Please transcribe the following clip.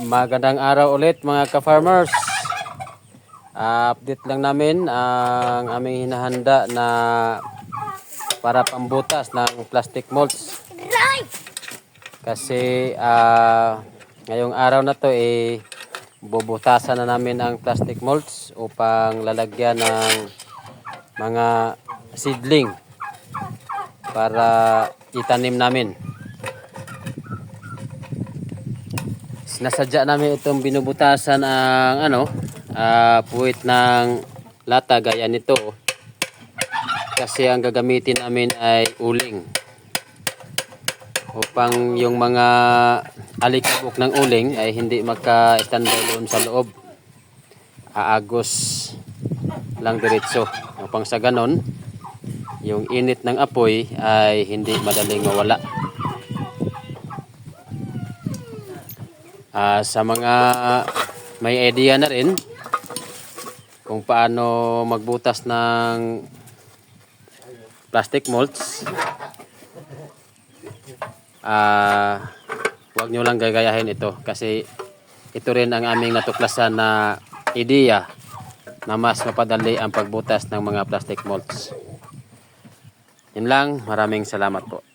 Magandang araw ulit mga ka-farmers. Update lang namin ang aming hinahanda na para pambutas ng plastic molds. Kasi ngayong araw na to bubutasan na namin ang plastic molds upang lalagyan ng mga seedling para itanim namin. Nasadya namin itong binubutasan ang puwit ng lata gaya nito kasi ang gagamitin namin ay uling upang yung mga alikabok ng uling ay hindi magka-standby doon sa loob, aagos lang diretso upang sa ganon yung init ng apoy ay hindi madaling mawala. Sa mga may idea na rin kung paano magbutas ng plastic molds, huwag nyo lang gagayahin ito kasi ito rin ang aming natuklasan na ideya na mas mapadali ang pagbutas ng mga plastic molds. Yun lang, maraming salamat po.